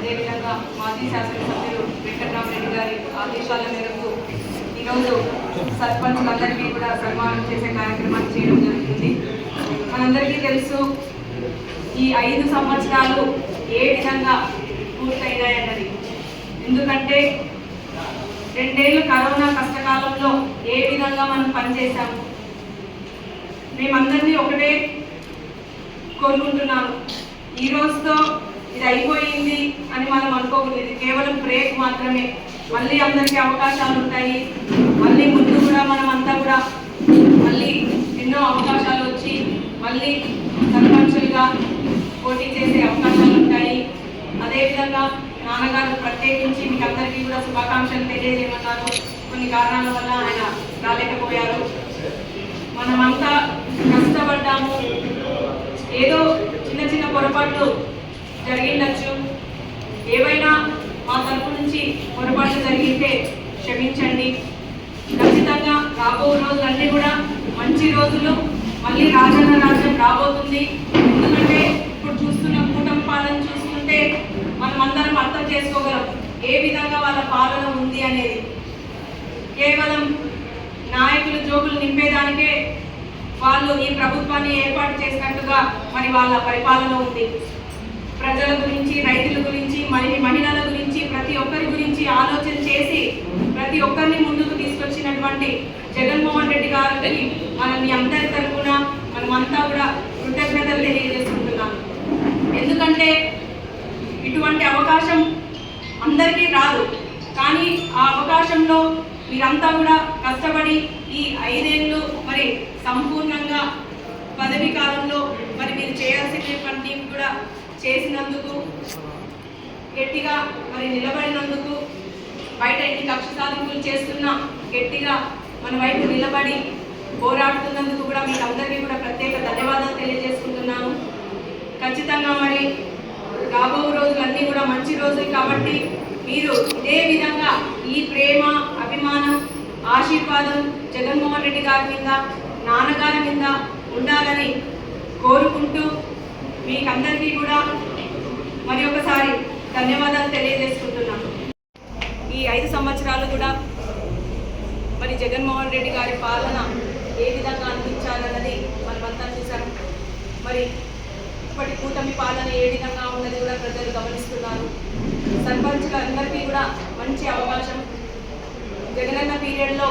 అదేవిధంగా మాజీ శాసనసభ్యులు వెంకటరామరెడ్డి గారి ఆదేశాల మేరకు ఈరోజు సర్పంచులందరికీ కూడా సన్మానం చేసే కార్యక్రమాన్ని చేయడం జరుగుతుంది. మనందరికీ తెలుసు ఈ 5 సంవత్సరాలు ఏ విధంగా పూర్తయినాయన్నది. ఎందుకంటే 2 ఏళ్ళు కరోనా కష్టకాలంలో ఏ విధంగా మనం పనిచేశాము. మేమందరినీ ఒకటే కోరుకుంటున్నాను, ఈ రోజుతో ఇది అయిపోయింది అని మనం అనుకోకూడదు. ఇది కేవలం బ్రేక్ మాత్రమే. మళ్ళీ అందరికీ అవకాశాలు ఉంటాయి. మళ్ళీ ముందు కూడా మనమంతా కూడా మళ్ళీ ఎన్నో అవకాశాలు వచ్చి మళ్ళీ సర్పంచులుగా పోటీ చేసే అవకాశాలు ఉంటాయి. అదేవిధంగా నాన్నగారు ప్రత్యేకించి మీకు అందరికీ కూడా శుభాకాంక్షలు తెలియజేయమన్నారు. కొన్ని కారణాల వల్ల ఆయన రాలేకపోయారు. మనమంతా కష్టపడ్డాము. ఏదో చిన్న చిన్న పొరపాట్లు జరిగిండొచ్చు. ఏవైనా మా తరపు నుంచి పొరపాట్లు జరిగితే క్షమించండి. ఖచ్చితంగా రాబో రోజులన్నీ కూడా మంచి రోజులు. మళ్ళీ రాజన్న రాజ్యం రాబోతుంది. ఎందుకంటే ఇప్పుడు చూస్తున్న కూటమి పాలన చూస్తుంటే మనం అందరం అర్థం చేసుకోగలం ఏ విధంగా వాళ్ళ పాలన ఉంది అనేది. కేవలం నాయకులు జోబులు నింపేదానికే వాళ్ళు ఈ ప్రభుత్వాన్ని ఏర్పాటు చేసినట్టుగా మరి వాళ్ళ పరిపాలన ఉంది. ప్రజల గురించి, రైతుల గురించి, మహిళల గురించి, ప్రతి ఒక్కరి గురించి ఆలోచన చేసి ప్రతి ఒక్కరిని ముందుకు తీసుకొచ్చినటువంటి జగన్మోహన్ రెడ్డి గారికి మనం మీ అందరి తరఫున మనమంతా కూడా కృతజ్ఞతలు తెలియజేసుకుంటున్నాం. ఎందుకంటే ఇటువంటి అవకాశం అందరికీ రాదు. కానీ ఆ అవకాశంలో మీరంతా కూడా కష్టపడి ఈ 5 ఏళ్ళు మరి సంపూర్ణంగా పదవీ కాలంలో మరి మీరు చేయాల్సినటువంటి కూడా చేసినందుకు, గట్టిగా మరి నిలబడినందుకు, బయట ఎన్ని కక్ష సాధింపులు చేస్తున్నా గట్టిగా మన వైపు నిలబడి పోరాడుతున్నందుకు కూడా మీకు అందరికీ కూడా ప్రత్యేక ధన్యవాదాలు తెలియజేసుకుంటున్నాను. ఖచ్చితంగా మరి రాబో రోజులన్నీ కూడా మంచి రోజులు కాబట్టి మీరు ఇదే విధంగా ఈ ప్రేమ, అభిమానం, ఆశీర్వాదం జగన్మోహన్ రెడ్డి గారి మీద, నాన్నగారి మీద ఉండాలని కోరుకుంటూ మీకందరికీ కూడా మరి ఒకసారి ధన్యవాదాలు తెలియజేసుకుంటున్నాను. ఈ 5 సంవత్సరాలు కూడా మరి జగన్మోహన్ రెడ్డి గారి పాలన ఏ విధంగా అందించాలన్నది మనమంతా చూసాం. మరి ఇప్పటి కూటమి పాలన ఏ విధంగా ఉన్నది కూడా ప్రజలు గమనిస్తున్నారు. సర్పంచులందరికీ కూడా మంచి అవకాశం. జగనన్న పీరియడ్లో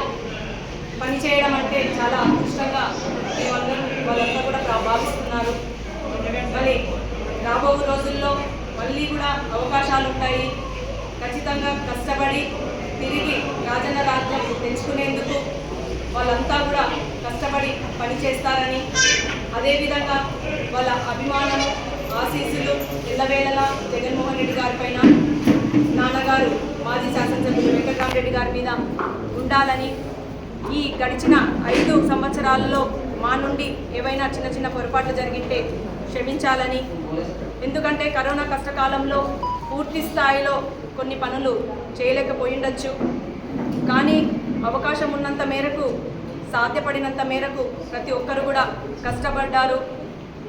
పనిచేయడం అంటే చాలా అదృష్టంగా వాళ్ళంతా కూడా భావిస్తున్నారు. మరి రాబో రోజుల్లో మళ్ళీ కూడా అవకాశాలు ఉంటాయి. ఖచ్చితంగా కష్టపడి తిరిగి రాజన్న రాజ్యం తెచ్చుకునేందుకు వాళ్ళంతా కూడా కష్టపడి పనిచేస్తారని, అదేవిధంగా వాళ్ళ అభిమానం, ఆశీస్సులు ఎల్లవేళలా జగన్మోహన్ రెడ్డి గారి పైన, నాన్నగారు మాజీ శాసనసభ్యులు వెంకటరామరెడ్డి గారి మీద ఉండాలని, ఈ గడిచిన 5 సంవత్సరాలలో మా నుండి ఏవైనా చిన్న చిన్న పొరపాట్లు జరిగితే క్షమించాలని. ఎందుకంటే కరోనా కష్టకాలంలో పూర్తి స్థాయిలో కొన్ని పనులు చేయలేకపోయిండొచ్చు. కానీ అవకాశం ఉన్నంత మేరకు, సాధ్యపడినంత మేరకు ప్రతి ఒక్కరు కూడా కష్టపడ్డారు.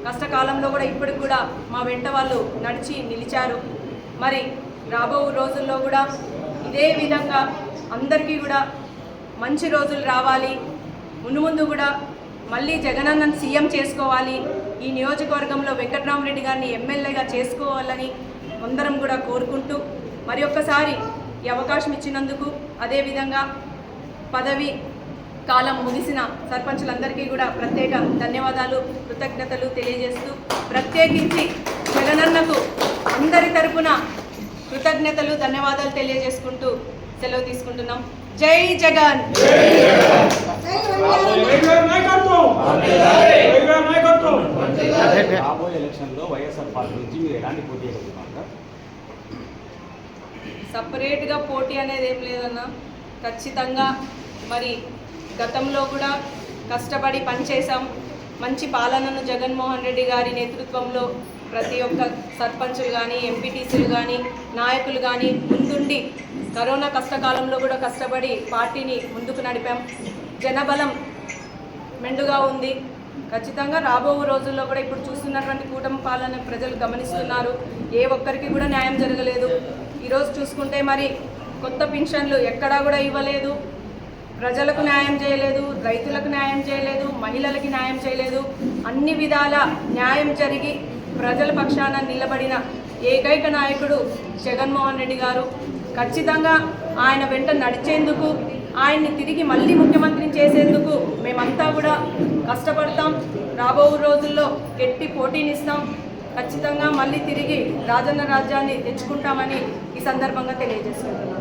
కష్టకాలంలో కూడా ఇప్పటికి కూడా మా వెంట వాళ్ళు నడిచి నిలిచారు. మరి రాబో రోజుల్లో కూడా ఇదే విధంగా అందరికీ కూడా మంచి రోజులు రావాలి. ముందు కూడా మళ్ళీ జగనన్నను సీఎం చేసుకోవాలి. ఈ నియోజకవర్గంలో వెంకటరామరెడ్డి గారిని ఎమ్మెల్యేగా చేసుకోవాలని అందరం కూడా కోరుకుంటూ మరి ఒక్కసారి ఈ అవకాశం ఇచ్చినందుకు, అదేవిధంగా పదవి కాలం ముగిసిన సర్పంచులందరికీ కూడా ప్రత్యేక ధన్యవాదాలు, కృతజ్ఞతలు తెలియజేస్తూ, ప్రత్యేకించి జగనన్నకు అందరి తరపున కృతజ్ఞతలు, ధన్యవాదాలు తెలియజేసుకుంటూ సెలవు తీసుకుంటున్నాం. జై జగన్. సపరేట్గా పోటీ అనేది ఏం లేదన్నా. ఖచ్చితంగా మరి గతంలో కూడా కష్టపడి పనిచేసాం. మంచి పాలనను జగన్మోహన్ రెడ్డి గారి నేతృత్వంలో ప్రతి ఒక్క సర్పంచులు కానీ, ఎంపీటీసీలు కానీ, నాయకులు కానీ ముందుండి కరోనా కష్టకాలంలో కూడా కష్టపడి పార్టీని ముందుకు నడిపాం. జనబలం మెండుగా ఉంది. ఖచ్చితంగా రాబో రోజుల్లో కూడా ఇప్పుడు చూస్తున్నటువంటి కూటమి పాలన ప్రజలు గమనిస్తున్నారు. ఏ ఒక్కరికి కూడా న్యాయం జరగలేదు. ఈరోజు చూసుకుంటే మరి కొత్త పింఛన్లు ఎక్కడా కూడా ఇవ్వలేదు, ప్రజలకు న్యాయం చేయలేదు, రైతులకు న్యాయం చేయలేదు, మహిళలకి న్యాయం చేయలేదు. అన్ని విధాల న్యాయం జరిగి ప్రజల పక్షాన నిలబడిన ఏకైక నాయకుడు జగన్మోహన్ రెడ్డి గారు. ఖచ్చితంగా ఆయన వెంట నడిచేందుకు, ఆయన్ని తిరిగి మళ్ళీ ముఖ్యమంత్రిని చేసేందుకు మేమంతా కూడా కష్టపడతాం. రాబో రోజుల్లో గట్టి పోటీనిస్తాం. ఖచ్చితంగా మళ్ళీ తిరిగి రాజన్న రాజ్యాన్ని తెచ్చుకుంటామని ఈ సందర్భంగా తెలియజేస్తున్నాం.